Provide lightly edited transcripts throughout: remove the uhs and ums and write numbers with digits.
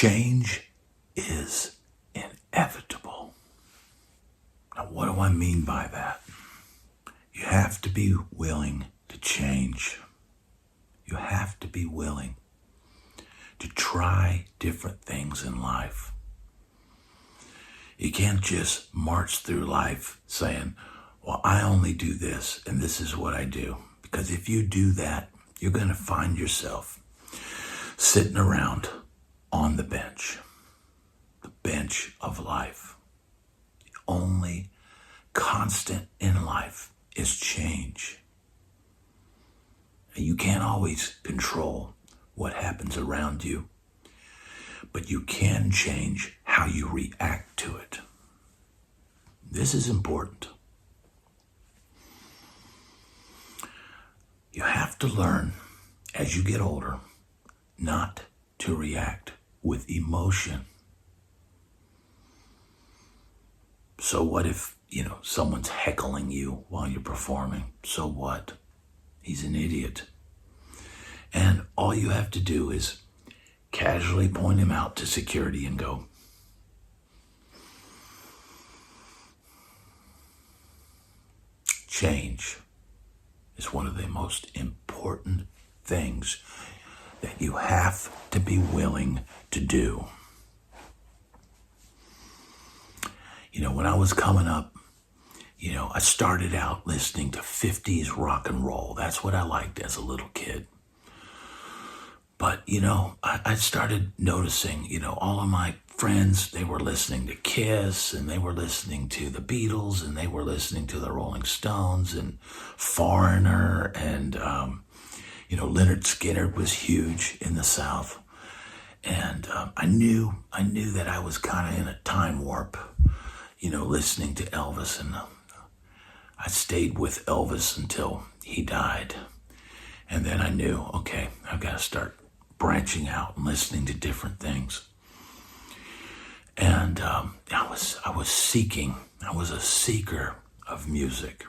Change is inevitable. Now, what do I mean by that? You have to be willing to change. You have to be willing to try different things in life. You can't just march through life saying, well, I only do this and this is what I do. Because if you do that, you're going to find yourself sitting around on the bench of life. The only constant in life is change. And you can't always control what happens around you, but you can change how you react to it. This is important. You have to learn as you get older not to react with emotion. So what if, someone's heckling you while you're performing? So what? He's an idiot. And all you have to do is casually point him out to security and go, change is one of the most important things that you have to be willing to do. When I was coming up, I started out listening to 50s rock and roll. That's what I liked as a little kid. But, I started noticing, all of my friends, they were listening to Kiss, and they were listening to the Beatles, and they were listening to the Rolling Stones, and Foreigner, and, Lynyrd Skynyrd was huge in the South. And I knew that I was kind of in a time warp, listening to Elvis, and I stayed with Elvis until he died. And then I knew, okay, I've got to start branching out and listening to different things. And I was seeking. I was a seeker of music.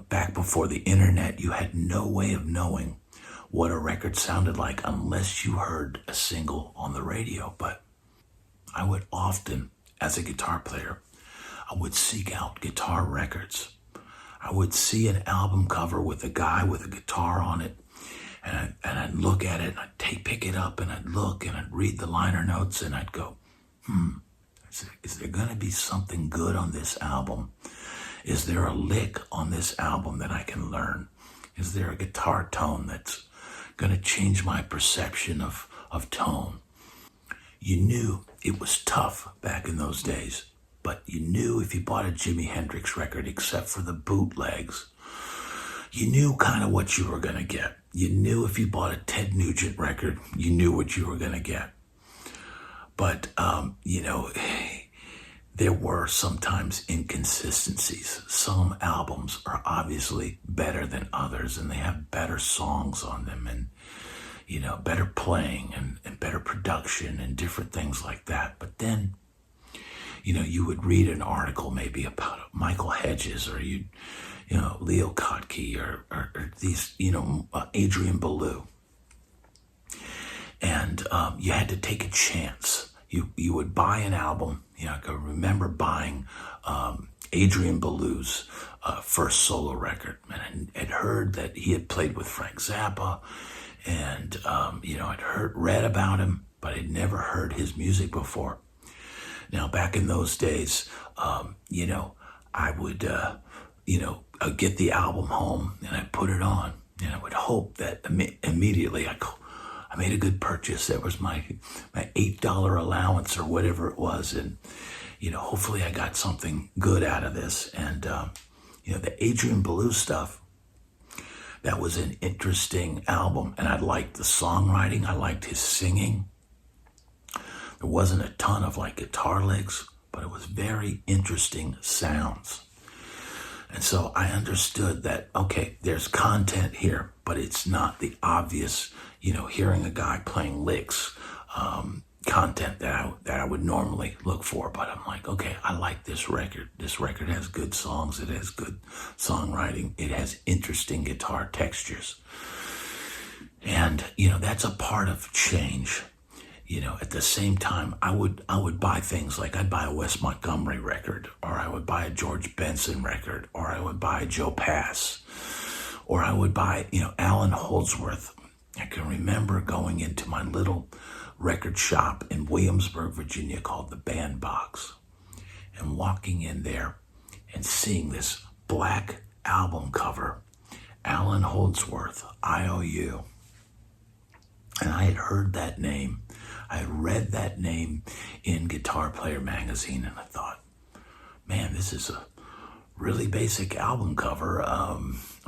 Back before the internet, you had no way of knowing what a record sounded like unless you heard a single on the radio. But I would often, as a guitar player, I would seek out guitar records. I would see an album cover with a guy with a guitar on it, and I'd look at it, and I'd pick it up, and I'd look, and I'd read the liner notes, and I'd go, is there going to be something good on this album? Is there a lick on this album that I can learn? Is there a guitar tone that's going to change my perception of tone? You knew it was tough back in those days, but you knew if you bought a Jimi Hendrix record, except for the bootlegs, you knew kind of what you were going to get. You knew if you bought a Ted Nugent record, you knew what you were going to get. But, there were sometimes inconsistencies. Some albums are obviously better than others, and they have better songs on them, and, better playing and better production and different things like that. But then, you would read an article maybe about Michael Hedges, or Leo Kottke, or these, Adrian Belew. And you had to take a chance. You would buy an album. I can remember buying Adrian Belew's first solo record, and I'd heard that he had played with Frank Zappa, and I'd read about him, but I'd never heard his music before. Now, back in those days, I would I'd get the album home and I'd put it on, and I would hope that immediately I made a good purchase. That was my $8 allowance or whatever it was. And, hopefully I got something good out of this. And, the Adrian Belew stuff, that was an interesting album. And I liked the songwriting. I liked his singing. There wasn't a ton of guitar licks, but it was very interesting sounds. And so I understood that, okay, there's content here, but it's not the obvious, hearing a guy playing licks, content that I would normally look for. But I'm like, okay, I like this record. This record has good songs. It has good songwriting. It has interesting guitar textures. And, that's a part of change. at the same time, I would buy things like I'd buy a Wes Montgomery record, or I would buy a George Benson record, or I would buy a Joe Pass, or I would buy, Alan Holdsworth. I can remember going into my little record shop in Williamsburg, Virginia called the Bandbox, and walking in there and seeing this black album cover, Alan Holdsworth, IOU. And I had heard that name. I had read that name in Guitar Player magazine, and I thought, man, this is a really basic album cover.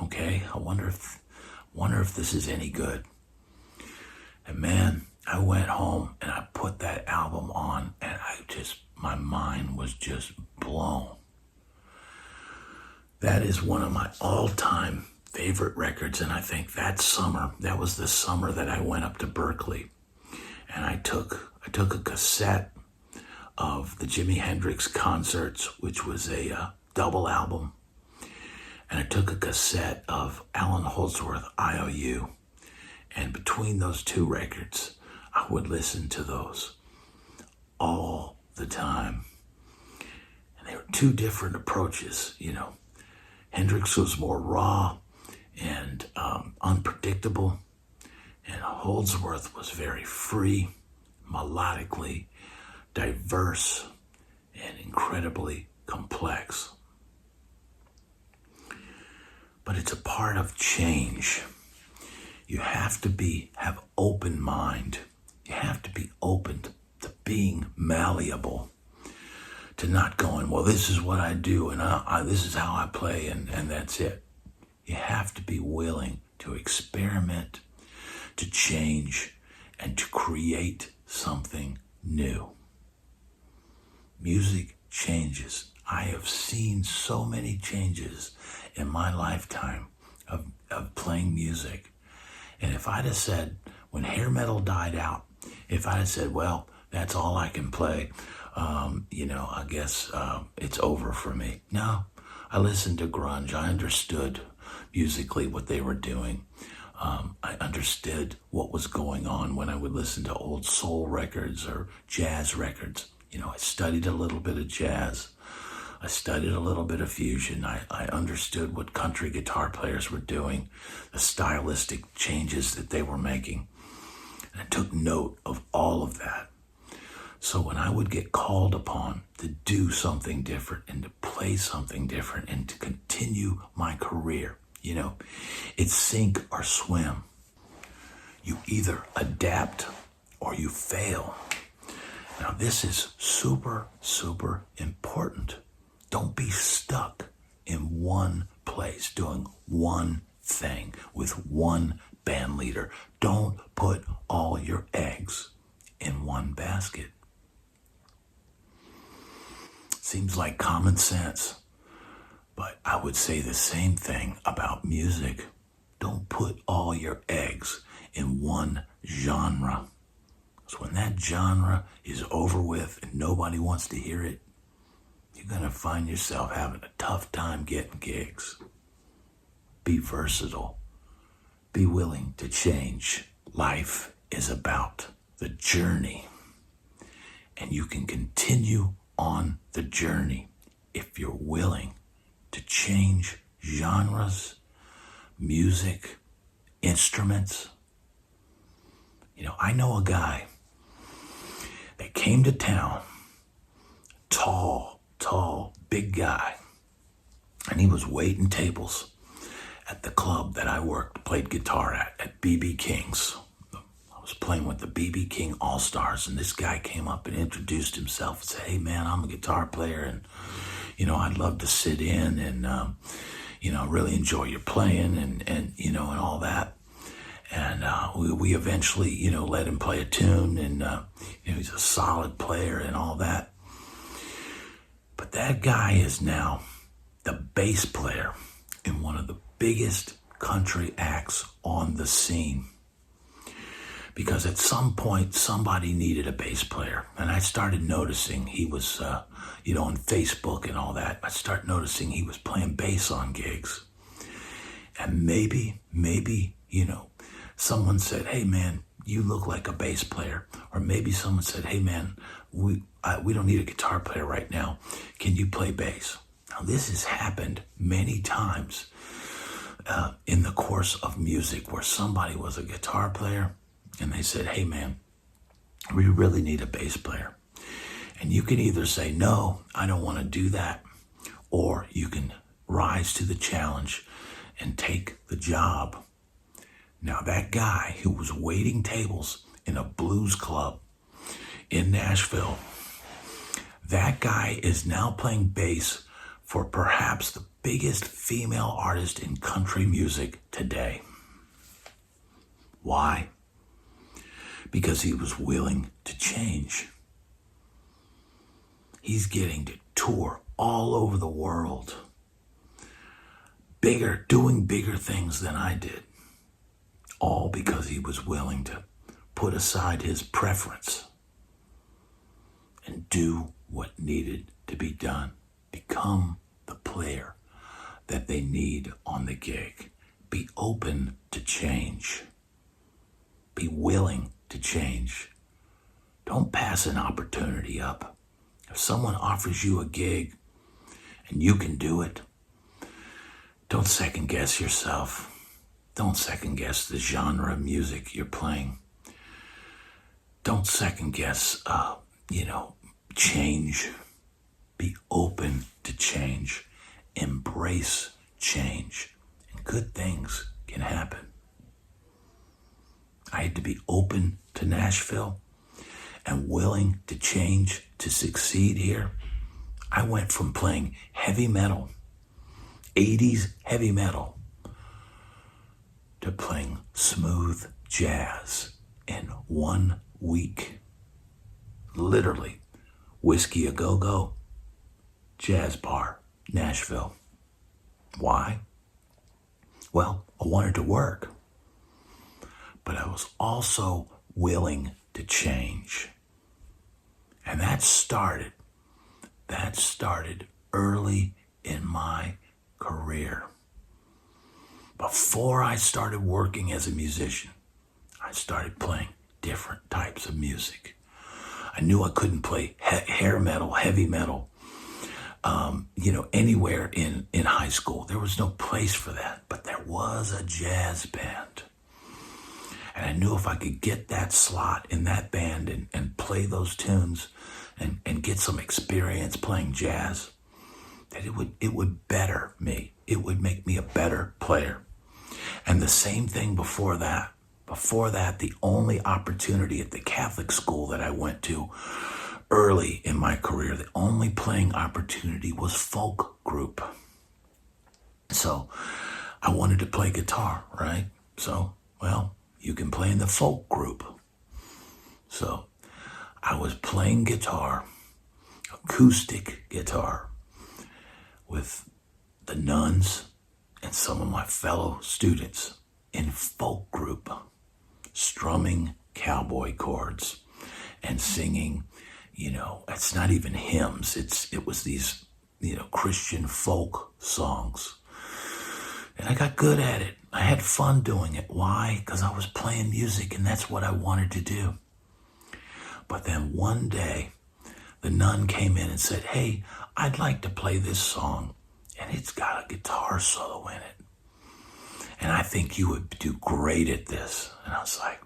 Okay, I wonder if this is any good. And man, I went home and I put that album on, and my mind was just blown. That is one of my all-time favorite records, and I think that was the summer that I went up to Berkeley, and I took a cassette of the Jimi Hendrix concerts, which was a double album, and I took a cassette of Alan Holdsworth, IOU, and between those two records, I would listen to those all the time. And they were two different approaches, Hendrix was more raw and unpredictable, and Holdsworth was very free, melodically diverse, and incredibly complex. But it's a part of change. You have to have open mind. You have to be open to being malleable, to not going, well, this is what I do, and this is how I play, and that's it. You have to be willing to experiment, to change, and to create something new. Music changes. I have seen so many changes in my lifetime of playing music. And if I'd have said, when hair metal died out, if I'd have said, well, that's all I can play, I guess it's over for me. No, I listened to grunge. I understood musically what they were doing. I understood what was going on when I would listen to old soul records or jazz records. I studied a little bit of jazz. I studied a little bit of fusion. I understood what country guitar players were doing, the stylistic changes that they were making. And I took note of all of that. So when I would get called upon to do something different and to play something different and to continue my career, it's sink or swim. You either adapt or you fail. Now this is super, super important. Don't be stuck in one place doing one thing with one band leader. Don't put all your eggs in one basket. Seems like common sense, but I would say the same thing about music. Don't put all your eggs in one genre. Because when that genre is over with and nobody wants to hear it, you're going to find yourself having a tough time getting gigs. Be versatile. Be willing to change. Life is about the journey. And you can continue on the journey if you're willing to change genres, music, instruments. I know a guy that came to town, tall, big guy, and he was waiting tables at the club that I played guitar at B.B. King's. I was playing with the B.B. King All-Stars, and this guy came up and introduced himself and said, hey man, I'm a guitar player, and I'd love to sit in and really enjoy your playing and all that. And we eventually let him play a tune, and he's a solid player and all that. But that guy is now the bass player in one of the biggest country acts on the scene. Because at some point, somebody needed a bass player. And I started noticing he was, on Facebook and all that, I started noticing he was playing bass on gigs. And maybe, someone said, hey man, you look like a bass player. Or maybe someone said, hey man, we don't need a guitar player right now. Can you play bass? Now this has happened many times in the course of music, where somebody was a guitar player and they said, hey man, we really need a bass player. And you can either say, no, I don't want to do that, or you can rise to the challenge and take the job. Now that guy who was waiting tables in a blues club in Nashville, that guy is now playing bass for perhaps the biggest female artist in country music today. Why? Because he was willing to change. He's getting to tour all over the world, doing bigger things than I did, all because he was willing to put aside his preference and do what needed to be done. Become the player that they need on the gig. Be open to change. Be willing to change. Don't pass an opportunity up. If someone offers you a gig and you can do it, don't second guess yourself. Don't second guess the genre of music you're playing. Don't second guess, change. Be open to change. Embrace change. And good things can happen. I had to be open to Nashville and willing to change to succeed here. I went from playing heavy metal, 80s heavy metal, to playing smooth jazz in 1 week. Literally, Whiskey A Go-Go, Jazz Bar, Nashville. Why? Well, I wanted to work, but I was also willing to change. And that started early in my career. Before I started working as a musician, I started playing different types of music. I knew I couldn't play hair metal, heavy metal, anywhere in high school. There was no place for that, but there was a jazz band. And I knew if I could get that slot in that band and play those tunes and get some experience playing jazz, that it would better me. It would make me a better player. And the same thing before that. Before that, the only opportunity at the Catholic school that I went to early in my career, the only playing opportunity was folk group. So I wanted to play guitar, right? So, well, you can play in the folk group. So I was playing guitar, acoustic guitar, with the nuns and some of my fellow students in folk group, strumming cowboy chords and singing, it's not even hymns. It was these, Christian folk songs. And I got good at it. I had fun doing it. Why? Because I was playing music and that's what I wanted to do. But then one day, the nun came in and said, hey, I'd like to play this song, and it's got a guitar solo in it. And I think you would do great at this. And I was like,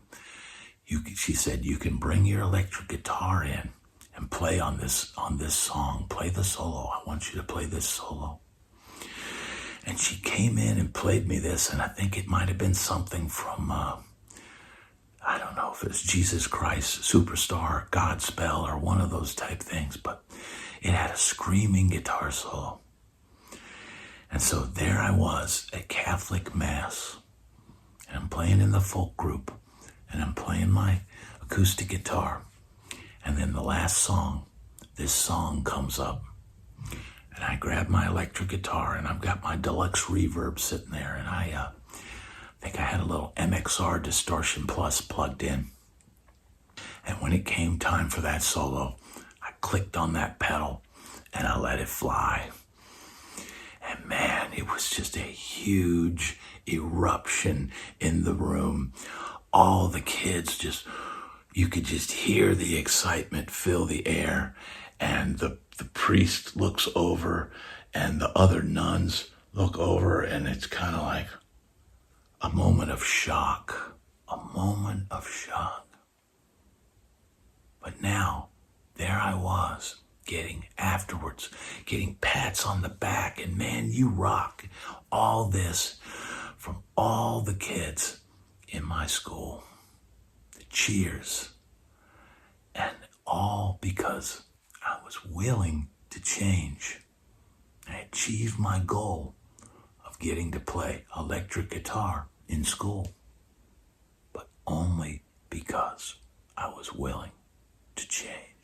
she said, you can bring your electric guitar in and play on this song. Play the solo. I want you to play this solo. And she came in and played me this, and I think it might have been something from, I don't know if it's Jesus Christ Superstar, Godspell, or one of those type things, but it had a screaming guitar solo. And so there I was at Catholic Mass, and I'm playing in the folk group, and I'm playing my acoustic guitar. And then the last song, this song comes up, and I grab my electric guitar, and I've got my deluxe reverb sitting there, and I think I had a little MXR Distortion Plus plugged in. And when it came time for that solo, I clicked on that pedal, and I let it fly. And man, it was just a huge eruption in the room. all the kids you could just hear the excitement fill the air. And the priest looks over and the other nuns look over, and it's kind of like a moment of shock. A moment of shock. But now, there I was, getting pats on the back, and man, you rock. All this from all the kids in my school. The cheers. And all because I was willing to change. I achieved my goal of getting to play electric guitar in school, but only because I was willing to change.